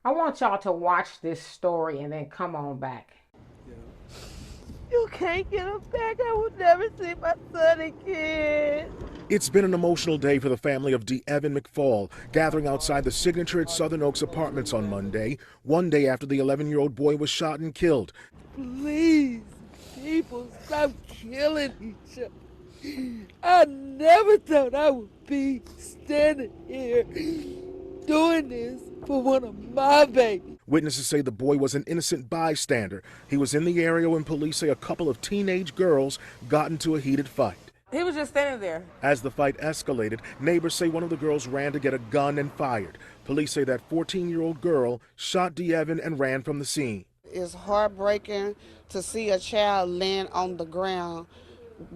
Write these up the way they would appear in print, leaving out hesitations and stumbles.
I want y'all to watch this story and then come on back. You can't get him back. I will never see my son again. It's been an emotional day for the family of De'Evan McFall, gathering outside the Signature at Southern Oaks Apartments on Monday, one day after the 11-year-old boy was shot and killed. Please, people, stop killing each other. I never thought I would be standing here doing this for one of my babies. Witnesses say the boy was an innocent bystander. He was in the area when police say a couple of teenage girls got into a heated fight. He was just standing there. As the fight escalated, neighbors say one of the girls ran to get a gun and fired. Police say that 14-year-old girl shot De'Evan and ran from the scene. It's heartbreaking to see a child laying on the ground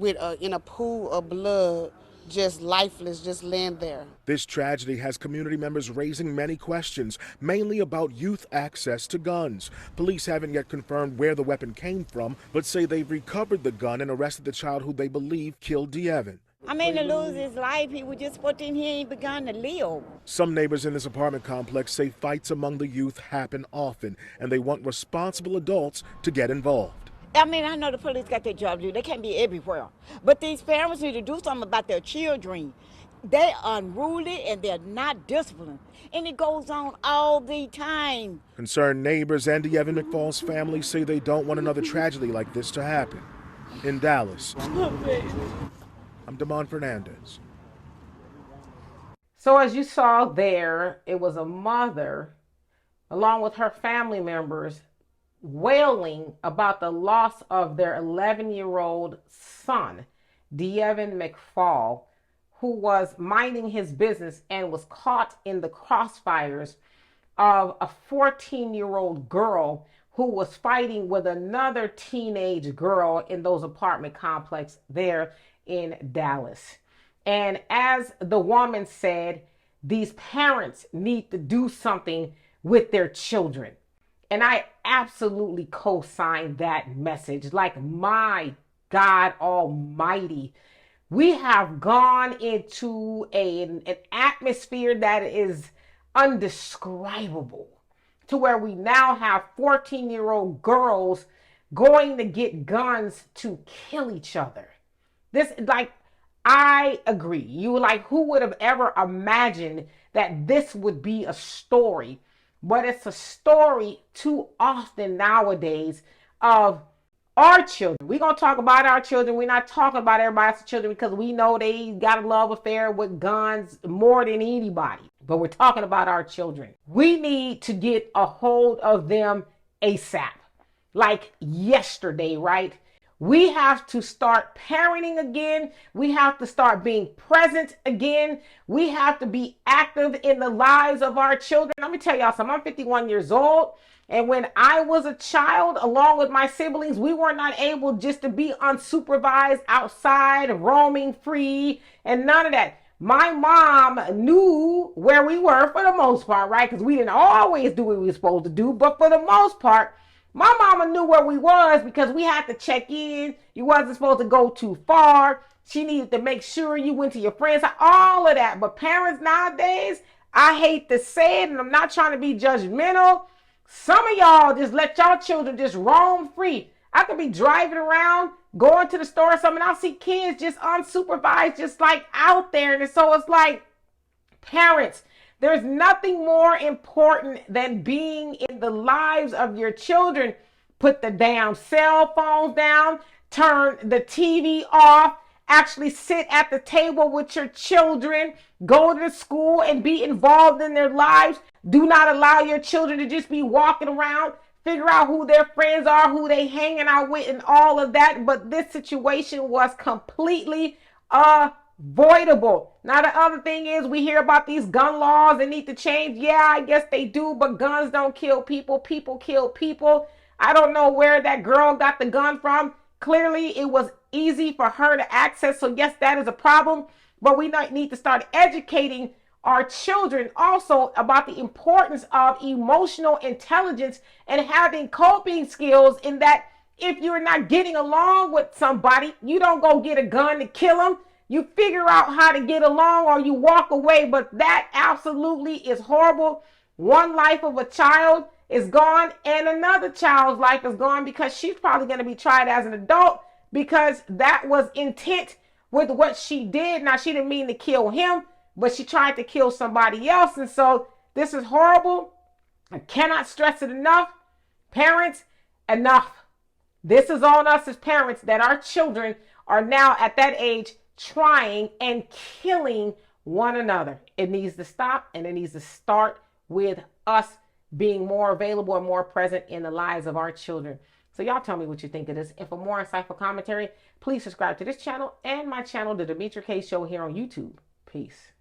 in a pool of blood, just lifeless, just laying there. This tragedy has community members raising many questions, mainly about youth access to guns. Police haven't yet confirmed where the weapon came from, but say they've recovered the gun and arrested the child who they believe killed De'Evan. I mean, to lose his life, he was just 14, he ain't begun to live. Some neighbors in this apartment complex say fights among the youth happen often, and they want responsible adults to get involved. I mean, I know the police got their job to do. They can't be everywhere. But these parents need to do something about their children. They're unruly and they're not disciplined. And it goes on all the time. Concerned neighbors and De'Evan McFall's family say they don't want another tragedy like this to happen. In Dallas, I'm Damon Fernandez. So as you saw there, it was a mother, along with her family members, wailing about the loss of their 11-year-old son, De'Evan McFall, who was minding his business and was caught in the crossfires of a 14-year-old girl who was fighting with another teenage girl in those apartment complexes there in Dallas. And as the woman said, these parents need to do something with their children. And I absolutely co-sign that message. Like, my God Almighty, we have gone into an atmosphere that is undescribable, to where we now have 14-year-old girls going to get guns to kill each other. This, like, I agree. You like, who would have ever imagined that this would be a story? But it's a story too often nowadays of our children. We're going to talk about our children. We're not talking about everybody else's children because we know they got a love affair with guns more than anybody. But we're talking about our children. We need to get a hold of them ASAP. Like yesterday, right? We have to start parenting again. We have to start being present again. We have to be active in the lives of our children. Let me tell y'all something. I'm 51 years old. And when I was a child, along with my siblings, we were not able just to be unsupervised outside, roaming free, and none of that. My mom knew where we were for the most part, right? Because we didn't always do what we were supposed to do. But for the most part, my mama knew where we was because we had to check in. You wasn't supposed to go too far. She needed to make sure you went to your friends, all of that. But parents nowadays, I hate to say it, and I'm not trying to be judgmental. Some of y'all just let y'all children just roam free. I could be driving around, going to the store or something, and I'll see kids just unsupervised, just like out there. And so it's like, parents, there's nothing more important than being in the lives of your children. Put the damn cell phones down, turn the TV off, actually sit at the table with your children, go to school and be involved in their lives. Do not allow your children to just be walking around, figure out who their friends are, who they hanging out with, and all of that. But this situation was completely avoidable. Now, the other thing is, we hear about these gun laws that need to change. Yeah, I guess they do, but guns don't kill people. People kill people. I don't know where that girl got the gun from. Clearly, it was easy for her to access. So yes, that is a problem. But we need to start educating our children also about the importance of emotional intelligence and having coping skills, in that if you're not getting along with somebody, you don't go get a gun to kill them. You figure out how to get along or you walk away. But that absolutely is horrible. One life of a child is gone and another child's life is gone because she's probably going to be tried as an adult because that was intent with what she did. Now, she didn't mean to kill him, but she tried to kill somebody else. And so this is horrible. I cannot stress it enough. Parents, enough. This is on us as parents that our children are now at that age trying and killing one another. It needs to stop, and it needs to start with us being more available and more present in the lives of our children. So y'all tell me what you think of this. And for more insightful commentary, please subscribe to this channel and my channel, The Demetra Kaye Show, here on YouTube. Peace.